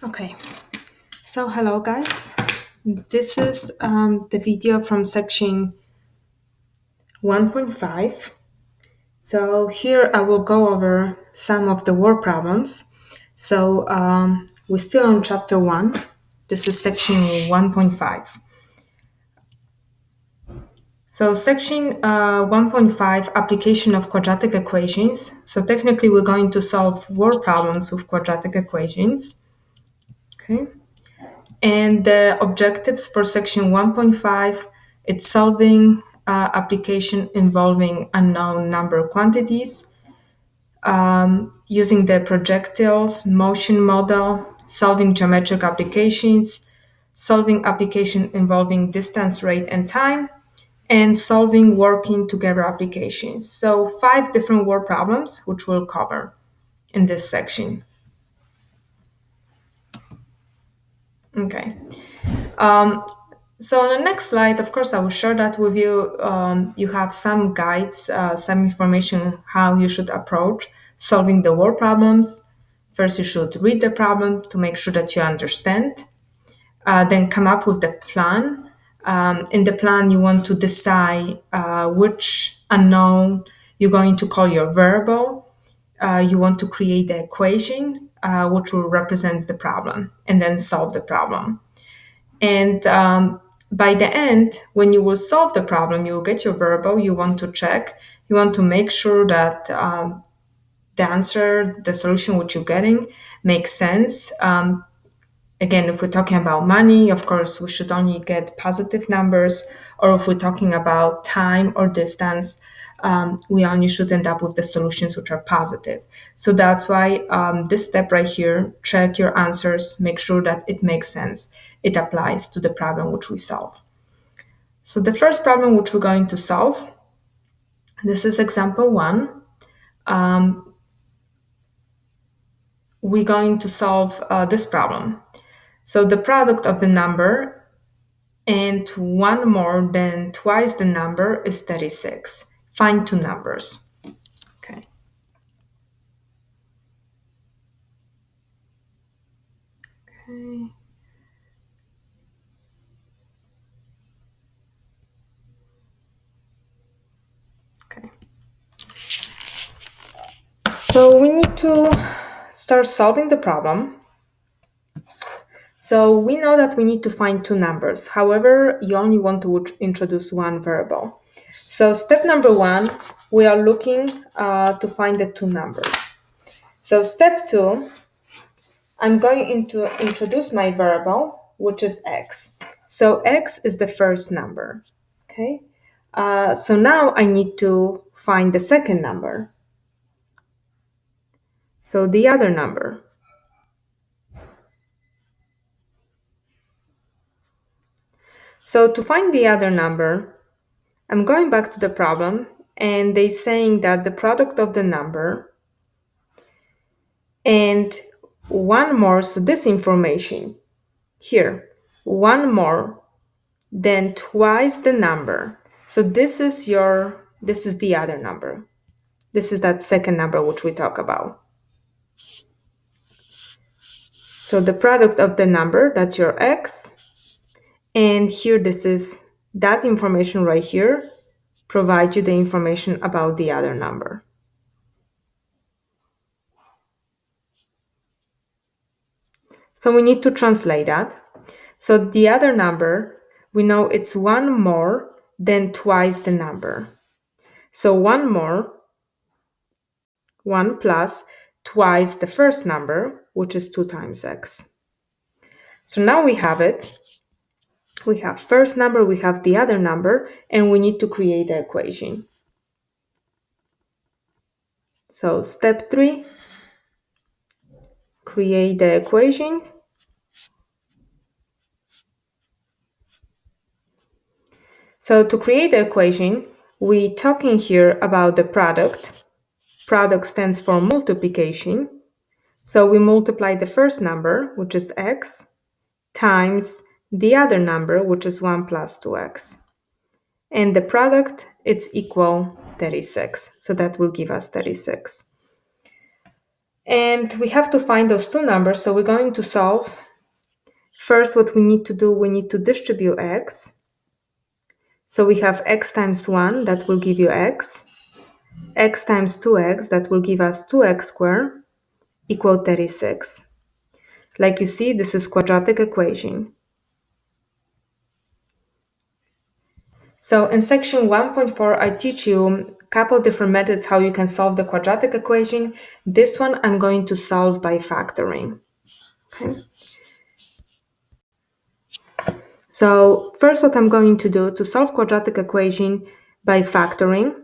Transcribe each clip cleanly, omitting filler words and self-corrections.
Okay, so hello guys. This is the video from section 1.5. So here I will go over some of the word problems. So we're still on chapter 1. This is section 1.5. So section 1.5, application of quadratic equations. So technically we're going to solve word problems with quadratic equations. Okay. And the objectives for section 1.5, it's solving application involving unknown number quantities, using the projectiles motion model, solving geometric applications, solving application involving distance, rate, and time, and solving working together applications. So 5 different word problems, which we'll cover in this section. Okay. So on the next slide, of course, I will share that with you. You have some guides, some information how you should approach solving the word problems. First, you should read the problem to make sure that you understand. Then come up with the plan. In the plan, you want to decide which unknown you're going to call your variable. You want to create the equation, which will represent the problem, and then solve the problem. And by the end, when you will solve the problem, you will get your variable. You want to check. You want to make sure that the answer, the solution which you're getting, makes sense. Again, if we're talking about money, of course, we should only get positive numbers. Or if we're talking about time or distance, we only should end up with the solutions which are positive. So that's why this step right here, check your answers, make sure that it makes sense. It applies to the problem which we solve. So the first problem which we're going to solve, this is example 1. We're going to solve this problem. So the product of the number and 1 more than twice the number is 36. Find 2 numbers. Okay. Okay. So we need to start solving the problem. So we know that we need to find 2 numbers. However, you only want to introduce 1 variable. So step number 1, we are looking to find the 2 numbers. So step 2, I'm going to introduce my variable, which is x. So x is the first number. Okay. So now I need to find the second number. So the other number. So to find the other number, I'm going back to the problem, and they're saying that the product of the number and 1 more, so this information here, 1 more than twice the number. So this is the other number. This is that second number which we talk about. So the product of the number, that's your x. And here, this is that information right here, provides you the information about the other number. So we need to translate that. So the other number, we know it's 1 more than twice the number. So 1 more, 1 plus twice the first number, which is 2 times x. So now we have it. We have first number, we have the other number, and we need to create the equation. So step 3, create the equation. So to create the equation, we're talking here about the product. Product stands for multiplication. So we multiply the first number, which is x, times the other number, which is 1 plus 2x. And the product, it's equal 36. So that will give us 36. And we have to find those two numbers, so we're going to solve. First, what we need to do, we need to distribute x. So we have x times 1, that will give you x times 2x, that will give us 2x squared, equal 36. Like you see, this is quadratic equation. So in section 1.4, I teach you a couple different methods how you can solve the quadratic equation. This one I'm going to solve by factoring. Okay. So first, what I'm going to do to solve quadratic equation by factoring,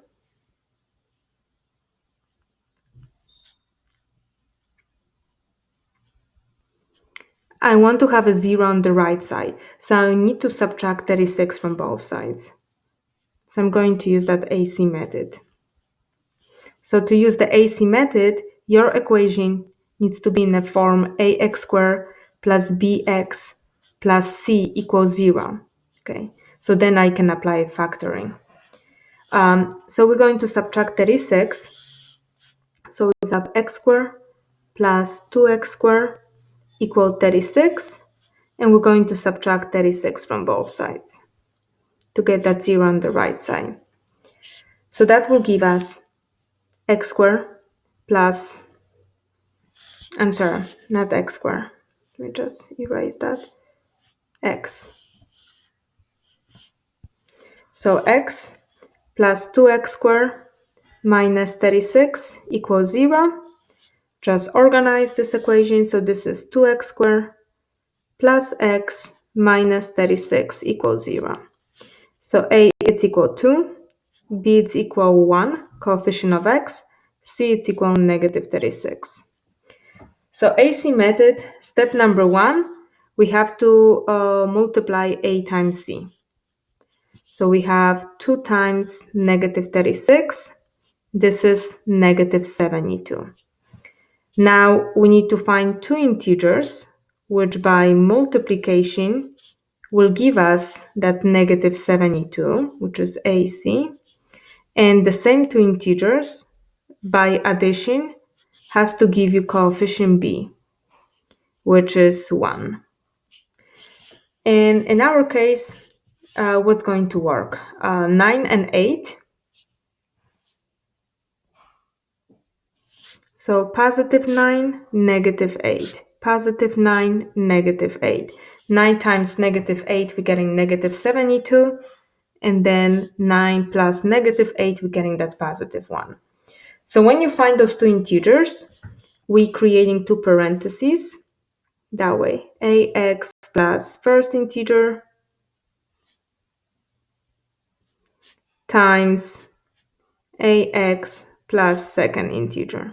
I want to have a 0 on the right side. So I need to subtract 36 from both sides. So I'm going to use that AC method. So to use the AC method, your equation needs to be in the form ax squared plus bx plus c equals 0. Okay, so then I can apply factoring. So we're going to subtract 36. So we have x squared plus 2x squared equal 36. And we're going to subtract 36 from both sides to get that 0 on the right side. So that will give us x squared plus, I'm sorry, not x squared. Let me just erase that. X. So x plus 2x squared minus 36 equals 0. Just organize this equation. So this is 2x squared plus x minus 36 equals 0. So a, it's equal 2. B, it's equal 1, coefficient of x. C, it's equal negative 36. So AC method, step number 1, we have to multiply A times C. So we have 2 times negative 36. This is negative 72. Now we need to find two integers, which by multiplication will give us that negative 72, which is AC. And the same two integers by addition has to give you coefficient B, which is 1. And in our case, what's going to work? 9 and 8. So positive 9, negative 8. Positive 9, negative 8. 9 times negative 8, we're getting negative 72. And then 9 plus negative 8, we're getting that positive 1. So when you find those two integers, we're creating two parentheses. That way, ax plus first integer times ax plus second integer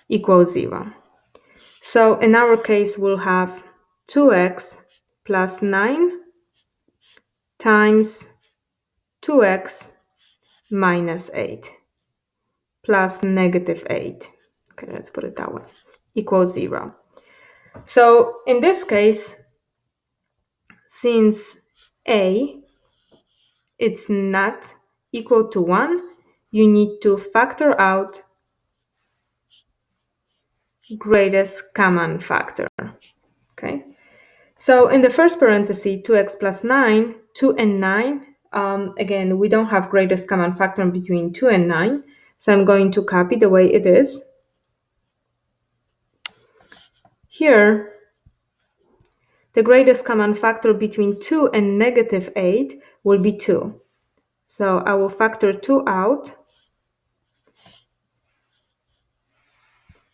equals 0. So in our case, we'll have 2x plus 9 times 2x minus 8 plus negative 8. Okay, let's put it that way. Equals 0. So in this case, since a it's not equal to 1, you need to factor out greatest common factor. Okay. So in the first parenthesis, 2x plus 9, 2 and 9, again, we don't have greatest common factor between 2 and 9. So I'm going to copy the way it is. Here, the greatest common factor between 2 and negative 8 will be 2. So I will factor 2 out.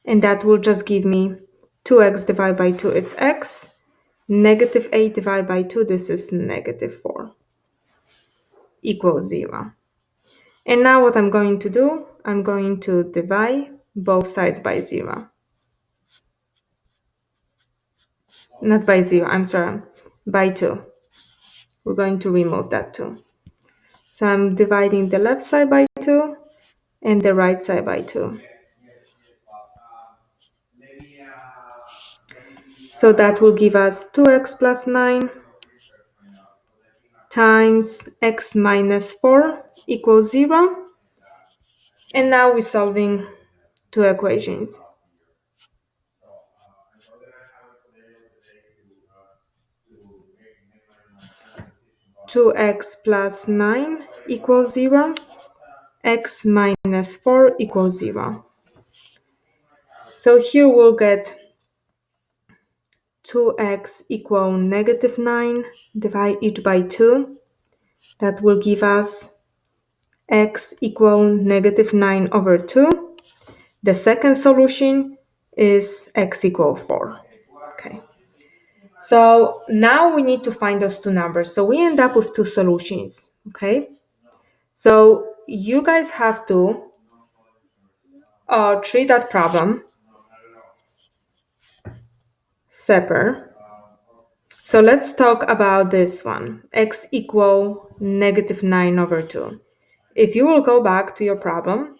And that will just give me 2x divided by 2, it's x. Negative 8 divided by 2, this is negative 4. Equals 0. And now what I'm going to do, I'm going to divide both sides by 0. Not by 0, I'm sorry, by 2. We're going to remove that 2. So I'm dividing the left side by 2 and the right side by 2. So that will give us 2x plus 9 times x minus 4 equals 0. And now we're solving two equations. 2x plus 9 equals 0, x minus 4 equals 0. So here we'll get 2x equal negative 9, divide each by 2. That will give us x equal negative 9 over 2. The second solution is x equal 4. Okay. So now we need to find those two numbers. So we end up with two solutions. Okay. So you guys have to treat that problem separate. So let's talk about this one, x equal negative 9 over 2. If you will go back to your problem,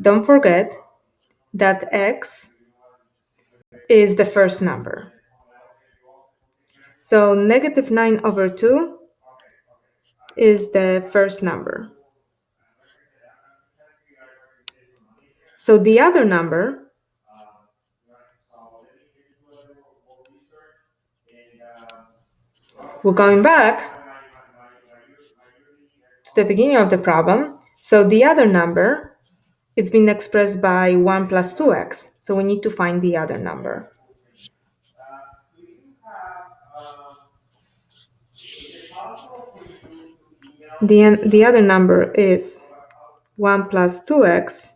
don't forget that x is the first number. So negative 9 over 2 is the first number. So the other number, we're going back to the beginning of the problem. So the other number, it's been expressed by 1 plus 2x. So we need to find the other number. The other number is 1 plus 2x.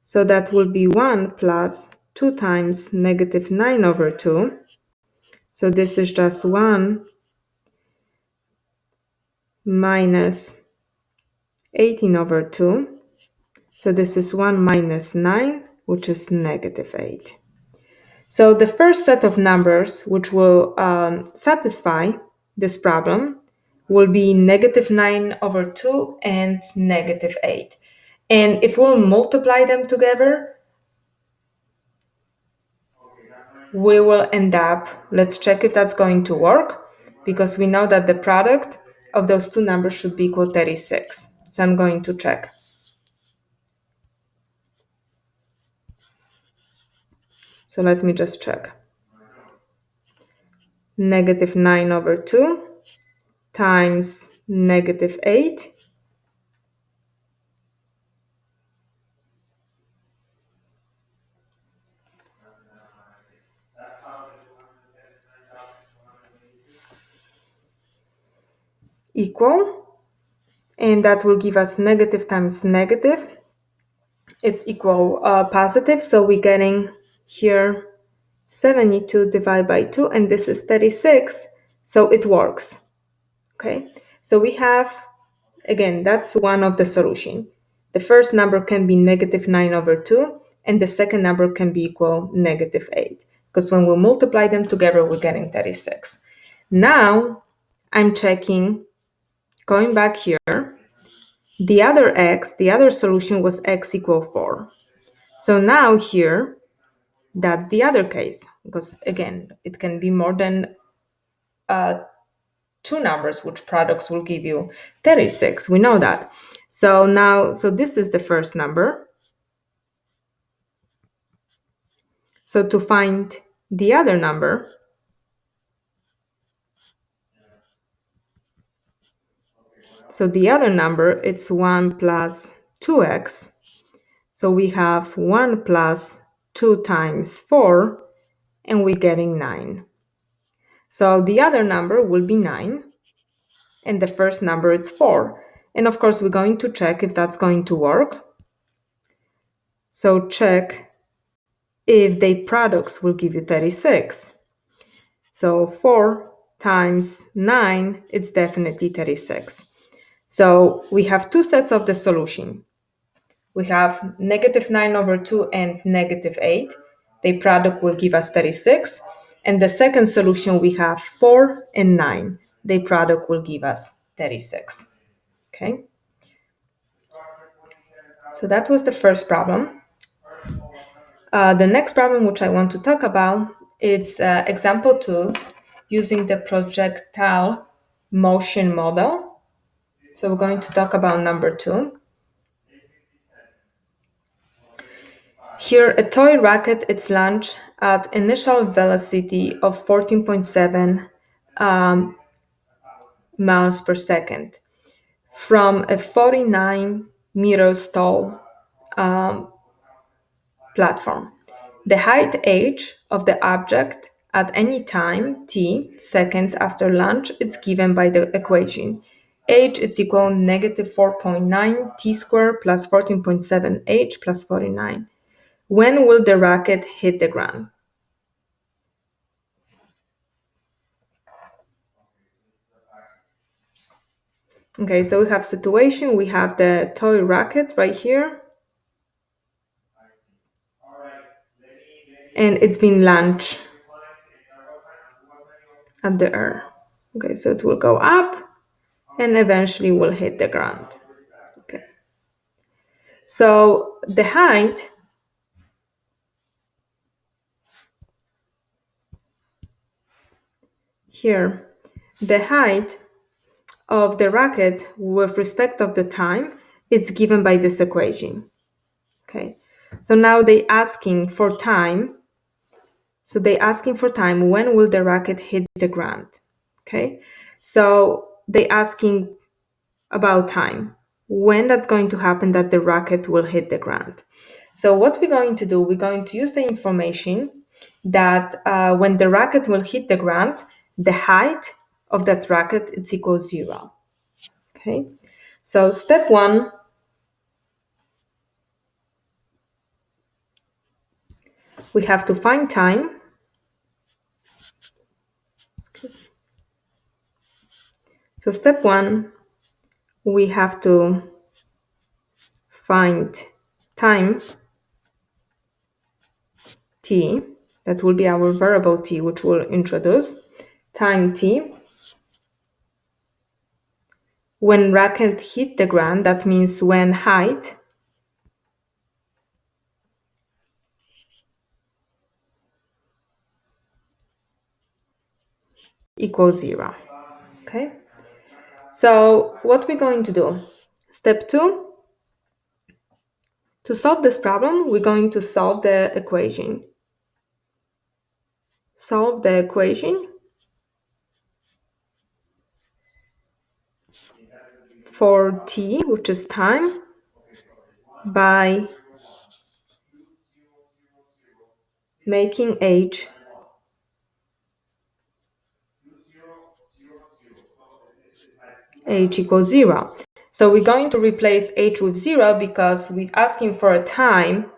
So that will be 1 plus 2 times negative 9 over 2. So this is just 1 minus 18 over 2. So this is 1 minus 9, which is negative 8. So the first set of numbers which will satisfy this problem will be negative 9 over 2 and negative 8. And if we'll multiply them together, we will end up, let's check if that's going to work, because we know that the product of those two numbers should be equal 36. So I'm going to check. So let me just check. Negative 9 over 2 times negative 8 equal, and that will give us negative times negative. It's equal positive, so we're getting here 72 divided by 2, and this is 36, so it works. Okay, so we have, again, that's one of the solution. The first number can be negative 9 over 2, and the second number can be equal negative 8, because when we multiply them together, we're getting 36. Now, I'm checking, going back here, the other x, the other solution was x equal 4. So now here, that's the other case, because again, it can be more than two numbers, which products will give you 36. We know that. So now, so this is the first number. So to find the other number, so the other number, it's 1 plus 2x. So we have 1 plus 2 times 4, and we're getting 9. So the other number will be 9, and the first number is 4. And of course, we're going to check if that's going to work. So check if the products will give you 36. So 4 times 9, it's definitely 36. So we have two sets of the solution. We have negative 9 over 2 and negative 8. The product will give us 36. And the second solution, we have 4 and 9. The product will give us 36. Okay? So that was the first problem. The next problem which I want to talk about is example 2, using the projectile motion model. So we're going to talk about number 2. Here, a toy racket is launched at initial velocity of 14.7 miles per second from a 49 meters tall platform. The height h of the object at any time t seconds after launch is given by the equation. H is equal to negative 4.9 t squared plus 14.7 h plus 49. When will the racket hit the ground? Okay, so we have situation, we have the toy racket right here. And it's been launched at the air. Okay, so it will go up and eventually will hit the ground. Okay. So the height here, the height of the racket with respect of the time, it's given by this equation. Okay. So now they asking for time. So they asking for time, when will the racket hit the ground? Okay. So they asking about time, when that's going to happen that the racket will hit the ground. So what we're going to do, we're going to use the information that when the racket will hit the ground, the height of that racket is equal 0. Okay, so step 1, we have to find time. So step 1, we have to find time t, that will be our variable t, which we'll introduce, time t. When racket hit the ground, that means when height equals 0. Okay, so what we're going to do, step 2, to solve this problem, we're going to solve the equation. Solve the equation for t, which is time, by making h equals 0. So we're going to replace h with 0 because we're asking for a time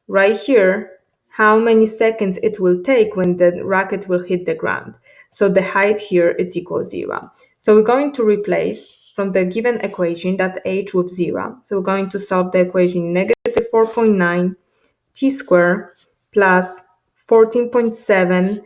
right here, how many seconds it will take when the racket will hit the ground. So the height here is equal 0. So we're going to replace from the given equation that h with 0. So we're going to solve the equation negative 4.9 t squared plus 14.7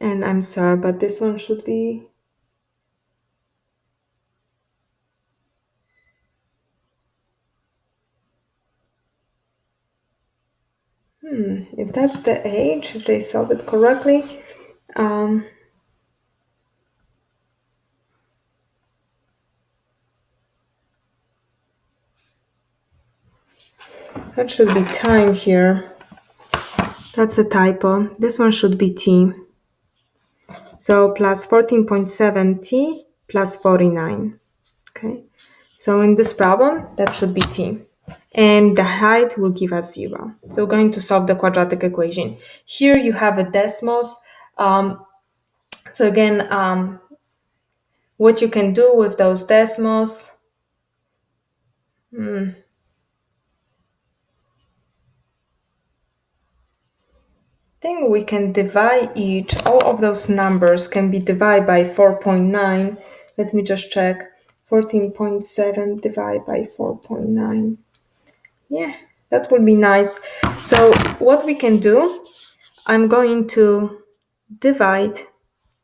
and I'm sorry, but this one should be if that's the age, if they solve it correctly, that should be time here. That's a typo. This one should be t. So plus 14.7 t plus 49. Okay. So in this problem, that should be t. And the height will give us 0. So we're going to solve the quadratic equation. Here you have a decimals. So again, what you can do with those decimals, I think we can divide each. All of those numbers can be divided by 4.9. Let me just check. 14.7 divided by 4.9. Yeah, that would be nice. So what we can do, I'm going to divide,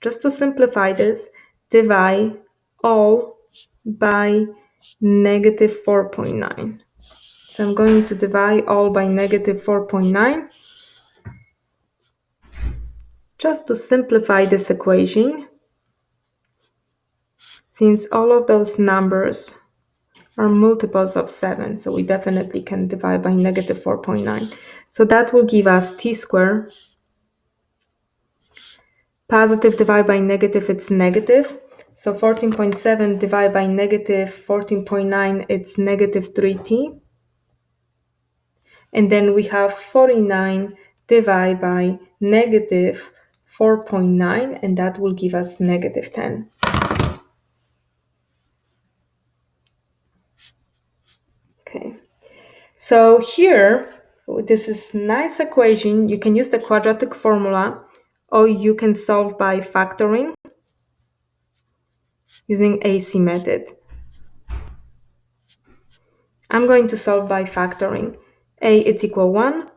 just to simplify this, divide all by negative 4.9. So I'm going to divide all by negative 4.9. just to simplify this equation, since all of those numbers are multiples of 7, so we definitely can divide by negative 4.9. So that will give us t squared. Positive divided by negative, it's negative. So 14.7 divided by negative 14.9, it's negative 3t. And then we have 49 divided by negative 4.9, and that will give us negative 10. Okay, so here, this is nice equation. You can use the quadratic formula, or you can solve by factoring using AC method. I'm going to solve by factoring. A, it's equal 1.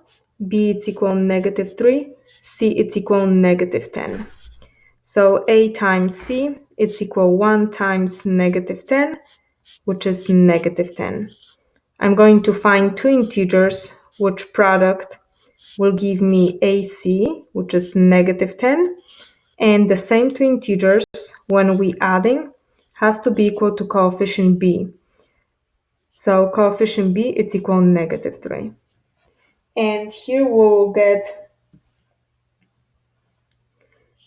B, it's equal negative 3. C, it's equal negative 10. So A times C, it's equal 1 times negative 10, which is negative 10. I'm going to find two integers, which product will give me AC, which is negative 10. And the same two integers, when we adding, has to be equal to coefficient B. So coefficient B, it's equal negative 3. And here we will get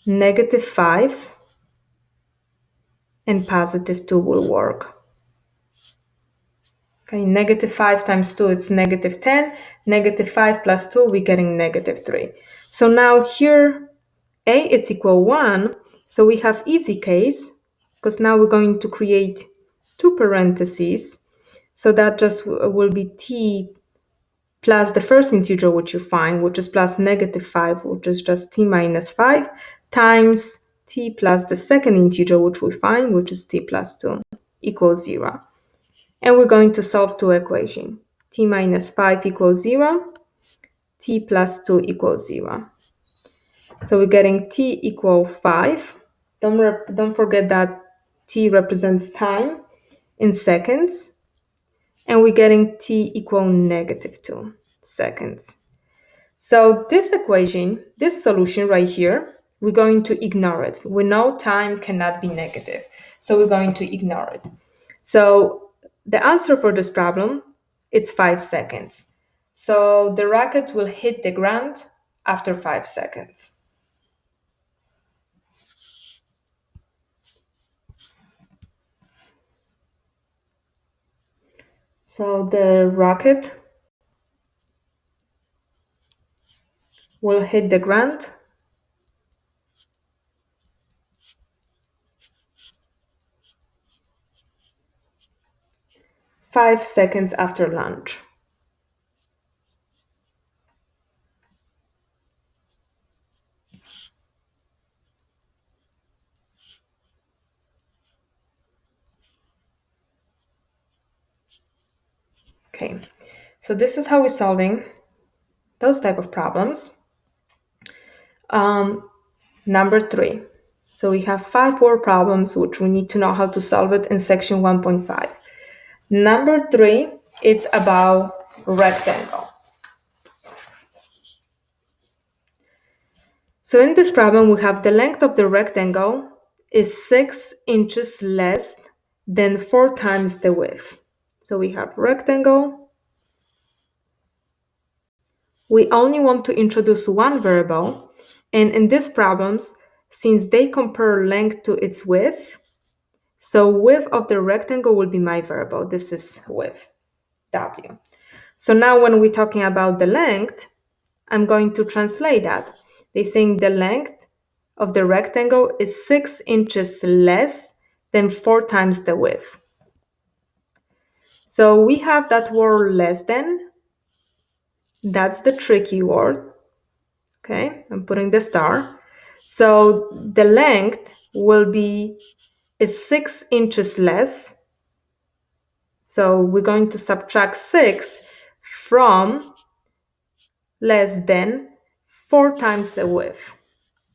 negative 5 and positive 2 will work. Okay, negative 5 times 2, it's negative 10. Negative 5 plus 2, we're getting negative 3. So now here, A, it's equal 1. So we have easy case, because now we're going to create two parentheses. So that just will be t plus the first integer which you find, which is plus negative 5, which is just t minus 5, times t plus the second integer which we find, which is t plus 2, equals 0. And we're going to solve two equations. T minus 5 equals 0, t plus 2 equals 0. So we're getting t equal 5. Don't forget that t represents time in seconds. And we're getting t equal negative 2 seconds. So this equation, this solution right here, we're going to ignore it. We know time cannot be negative, so we're going to ignore it. So the answer for this problem, it's 5 seconds. So the rocket will hit the ground after 5 seconds. So the rocket will hit the ground 5 seconds after launch. Okay, so this is how we're solving those type of problems. Number 3. So we have 5 word problems which we need to know how to solve it in section 1.5. Number 3, it's about rectangle. So in this problem, we have the length of the rectangle is 6 inches less than 4 times the width. So we have rectangle. We only want to introduce one variable. And in these problems, since they compare length to its width, so width of the rectangle will be my variable. This is width, W. So now when we're talking about the length, I'm going to translate that. They're saying the length of the rectangle is 6 inches less than 4 times the width. So we have that word less than. That's the tricky word. Okay, I'm putting the star. So the length will be is 6 inches less. So we're going to subtract 6 from less than 4 times the width.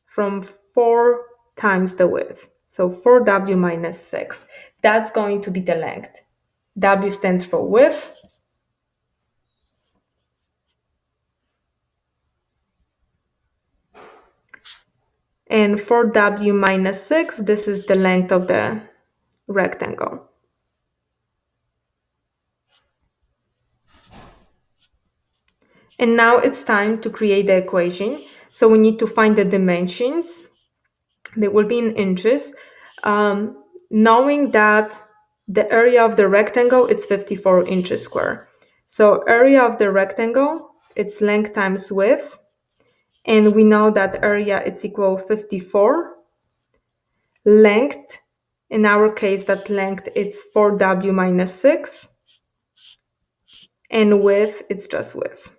From 4 times the width. So 4W minus 6. That's going to be the length. W stands for width. And 4w minus 6, this is the length of the rectangle. And now it's time to create the equation. So we need to find the dimensions. They will be in inches. Knowing that the area of the rectangle, it's 54 inches square. So area of the rectangle, it's length times width. And we know that area, it's equal 54. Length, in our case, that length, it's 4w minus 6. And width, it's just width.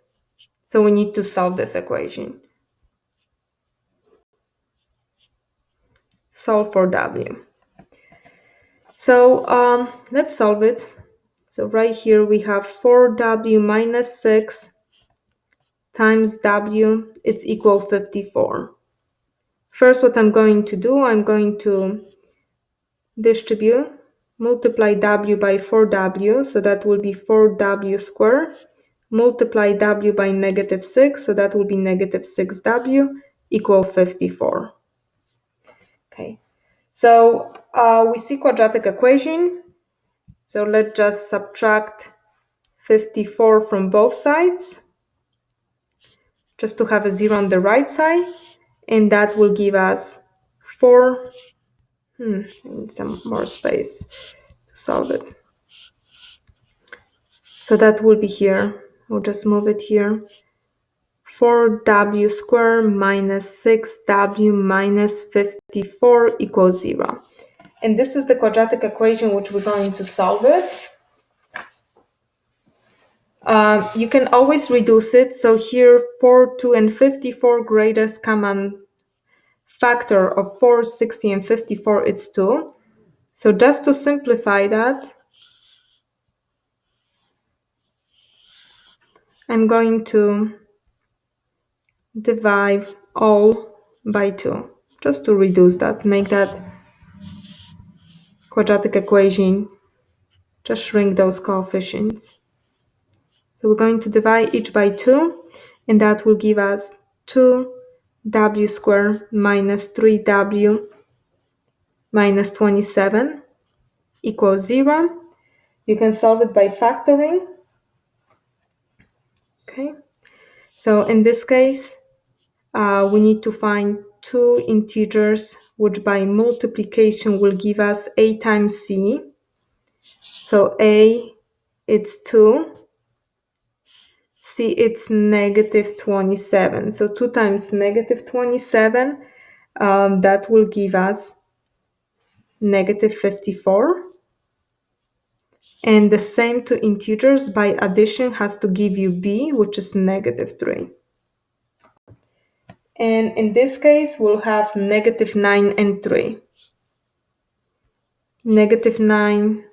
So we need to solve this equation. Solve for w. So let's solve it. So right here we have 4w minus 6 times w, it's equal 54. First, what I'm going to do, I'm going to distribute, multiply w by 4w, so that will be 4w squared, multiply w by negative 6, so that will be negative 6w, equal 54. Okay, so we see quadratic equation. So let's just subtract 54 from both sides, just to have a 0 on the right side, and that will give us 4. I need some more space to solve it. So that will be here. We'll just move it here. 4w squared minus 6w minus 54 equals 0. And this is the quadratic equation which we're going to solve it. You can always reduce it. So here 4, 2, and 54 greatest common factor of 4, 60, and 54, it's 2. So just to simplify that, I'm going to divide all by 2, just to reduce that, make that quadratic equation, just shrink those coefficients. So we're going to divide each by 2, and that will give us 2w squared minus 3w minus 27 equals 0. You can solve it by factoring. Okay, so in this case, we need to find two integers, which by multiplication will give us a times c. So a, it's 2. C, it's negative 27. So 2 times negative 27, that will give us negative 54. And the same two integers by addition has to give you b, which is negative 3. And in this case, we'll have negative 9 and 3. Negative 9.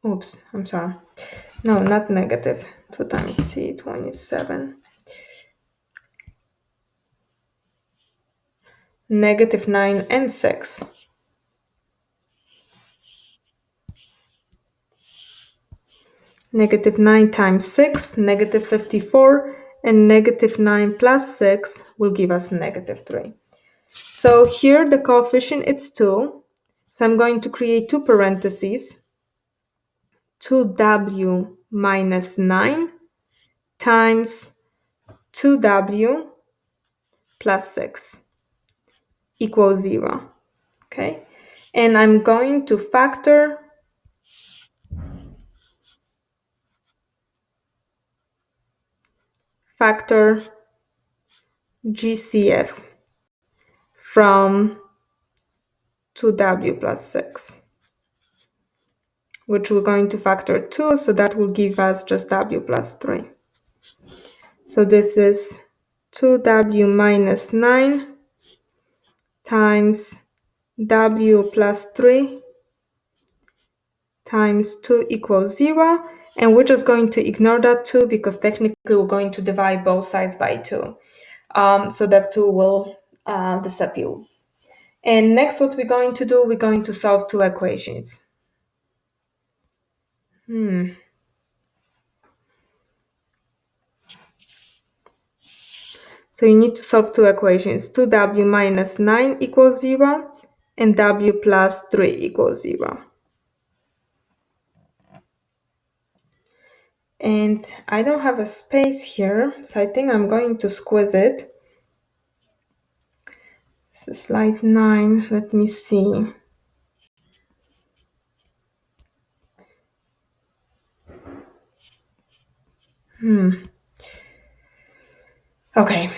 Oops, I'm sorry. No, not negative. 2 times c, 27. Negative 9 and 6. Negative 9 times 6, negative 54, and negative 9 plus 6 will give us negative 3. So here the coefficient it's 2. So I'm going to create two parentheses. 2w minus 9 times 2w plus 6 equals 0. Okay, and I'm going to factor GCF from 2w plus 6, which we're going to factor 2, so that will give us just w plus 3. So this is 2w minus 9 times w plus 3 times 2 equals 0. And we're just going to ignore that 2 because technically we're going to divide both sides by 2. So that 2 will disappear. And next what we're going to do, we're going to solve two equations. So you need to solve two equations. 2w minus 9 equals 0 and w plus 3 equals 0. And I don't have a space here, so I think I'm going to squeeze it. This is slide 9. Let me see. Okay.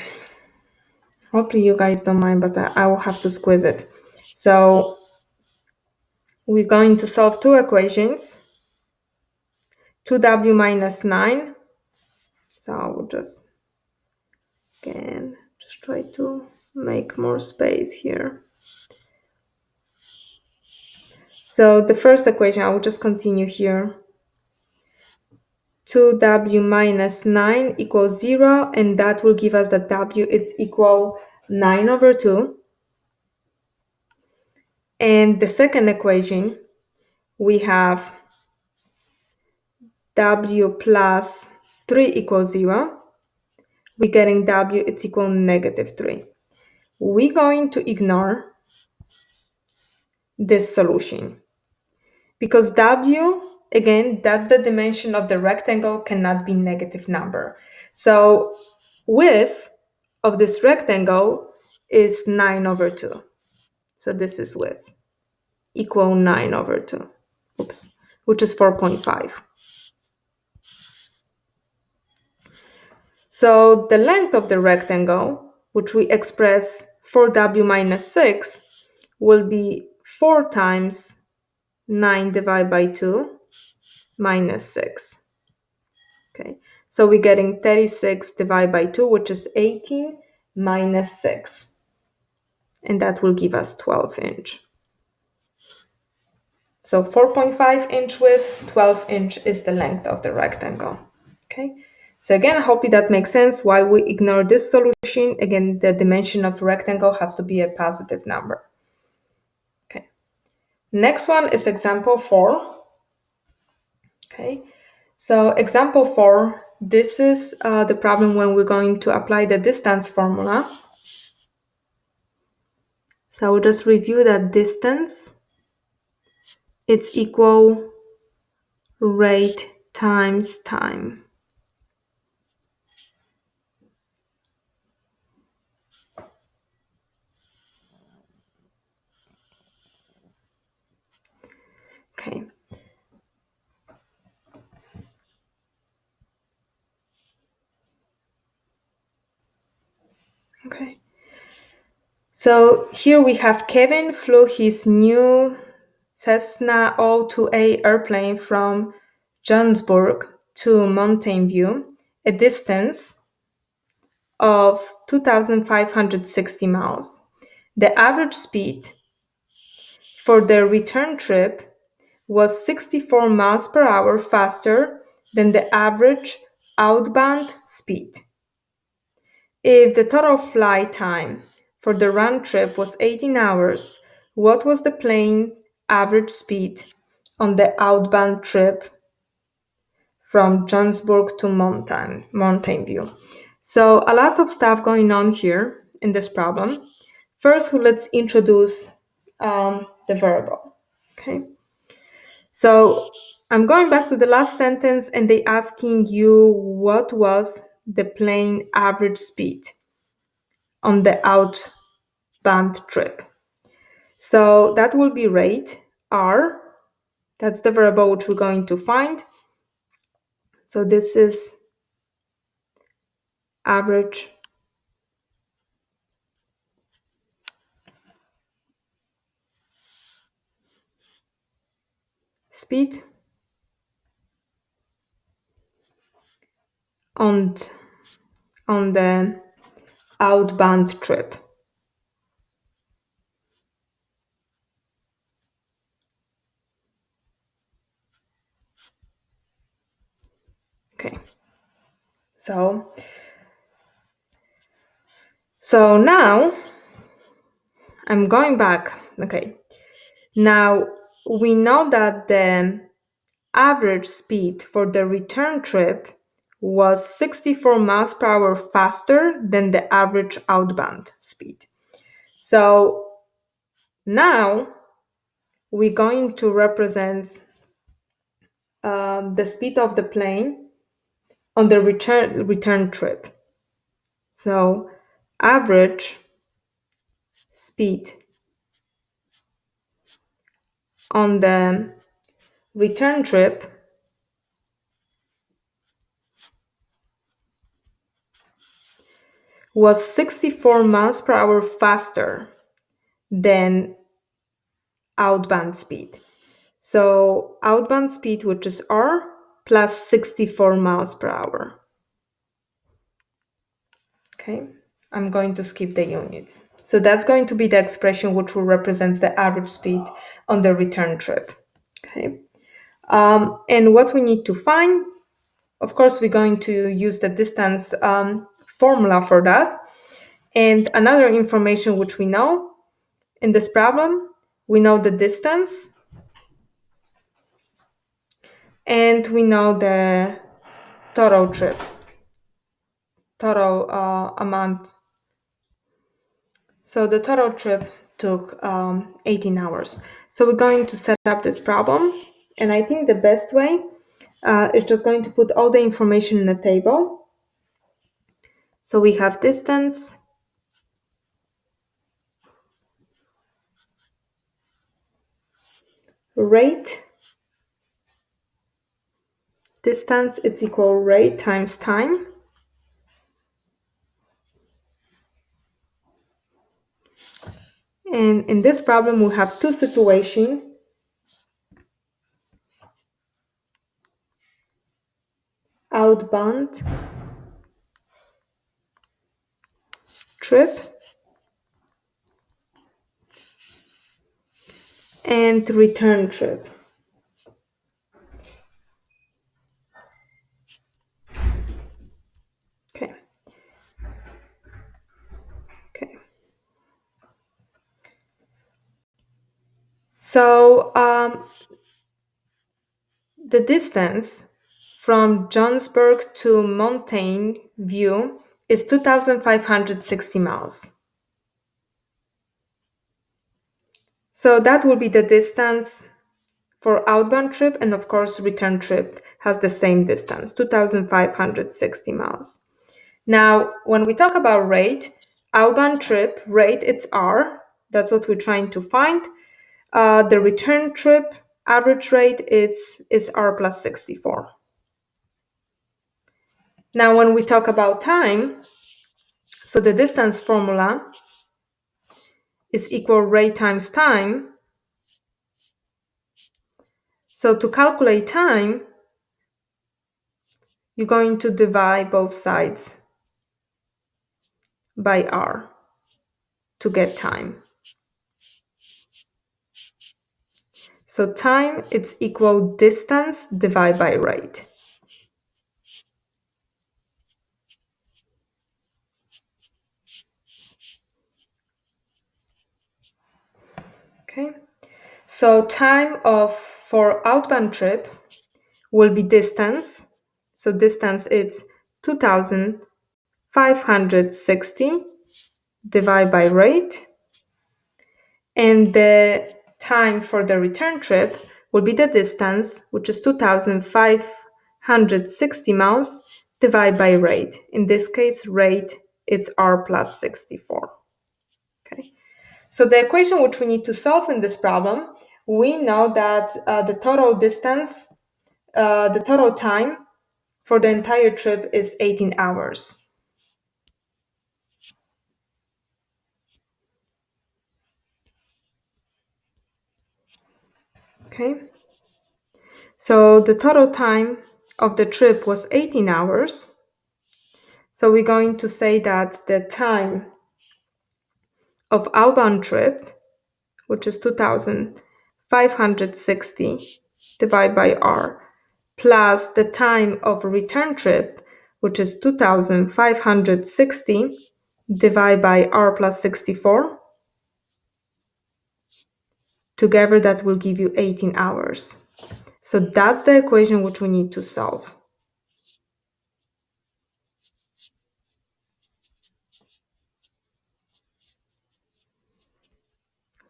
Hopefully you guys don't mind, but I will have to squeeze it. So we're going to solve two equations. 2w minus 9. So I will just try to make more space here. So the first equation, I will just continue here. 2w minus 9 equals 0, and that will give us that w is equal 9 over 2. And the second equation, we have w plus 3 equals 0. We're getting w is equal negative 3. We're going to ignore this solution because w, again, that's the dimension of the rectangle, cannot be negative number. So width of this rectangle is 9 over 2. So this is width equal 9 over 2, which is 4.5. So the length of the rectangle, which we express 4w minus 6, will be 4 times 9 divided by 2 minus 6. Okay, so we're getting 36 divided by 2, which is 18 minus 6. And that will give us 12 inch. So 4.5 inch width, 12 inch is the length of the rectangle. Okay, so again, I hope that makes sense why we ignore this solution. Again, the dimension of rectangle has to be a positive number. Okay, next one is example 4. Okay, so example 4, this is the problem when we're going to apply the distance formula. So we'll just review that distance. It's equal rate times time. Okay. Okay. So here we have Kevin flew his new Cessna 02A airplane from Johannesburg to Mountain View, a distance of 2,560 miles. The average speed for the return trip was 64 miles per hour faster than the average outbound speed. If the total flight time for the round trip was 18 hours, what was the plane's average speed on the outbound trip from Johannesburg to Mountain View? So a lot of stuff going on here in this problem. First, let's introduce the variable. Okay. So I'm going back to the last sentence and they asking you what was the plane average speed on the outbound trip. So that will be rate, R. That's the variable which we're going to find. So this is average speed on the outbound trip. Okay. So now I'm going back. Okay. Now we know that the average speed for the return trip was 64 miles per hour faster than the average outbound speed. So now we're going to represent the speed of the plane on the return trip. So average speed on the return trip was 64 miles per hour faster than outbound speed. So outbound speed, which is R, plus 64 miles per hour. Okay, I'm going to skip the units. So that's going to be the expression which will represent the average speed on the return trip. Okay, and what we need to find, of course, we're going to use the distance formula for that. And another information which we know in this problem, we know the distance and we know the total trip, total amount. So the total trip took 18 hours. So we're going to set up this problem. And I think the best way is just going to put all the information in a table. So we have distance, rate, distance, it's equal rate times time. And in this problem, we have two situations. Outbound trip and return trip. Okay. Okay. So the distance from Johnsburg to Mountain View is 2,560 miles. So that will be the distance for outbound trip, and of course return trip has the same distance, 2,560 miles. Now, when we talk about rate, outbound trip rate, it's R. That's what we're trying to find. The return trip average rate is R plus 64. Now, when we talk about time, so the distance formula is equal rate times time. So to calculate time, you're going to divide both sides by R to get time. So time, it's equal distance divided by rate. Okay, so time for outbound trip will be distance. So distance is 2,560 divided by rate. And the time for the return trip will be the distance, which is 2,560 miles divided by rate. In this case, rate, it's R plus 64. Okay. So the equation which we need to solve in this problem, we know that the total distance, the total time for the entire trip is 18 hours. Okay. So the total time of the trip was 18 hours. So we're going to say that the time of outbound trip, which is 2,560 divided by R, plus the time of return trip, which is 2,560 divided by R plus 64. Together, that will give you 18 hours. So that's the equation which we need to solve.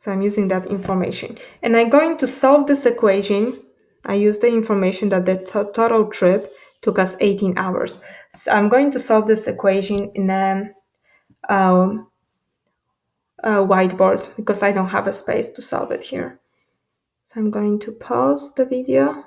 So I'm using that information. And I'm going to solve this equation. I use the information that the total trip took us 18 hours. So I'm going to solve this equation in um, a whiteboard because I don't have a space to solve it here. So I'm going to pause the video.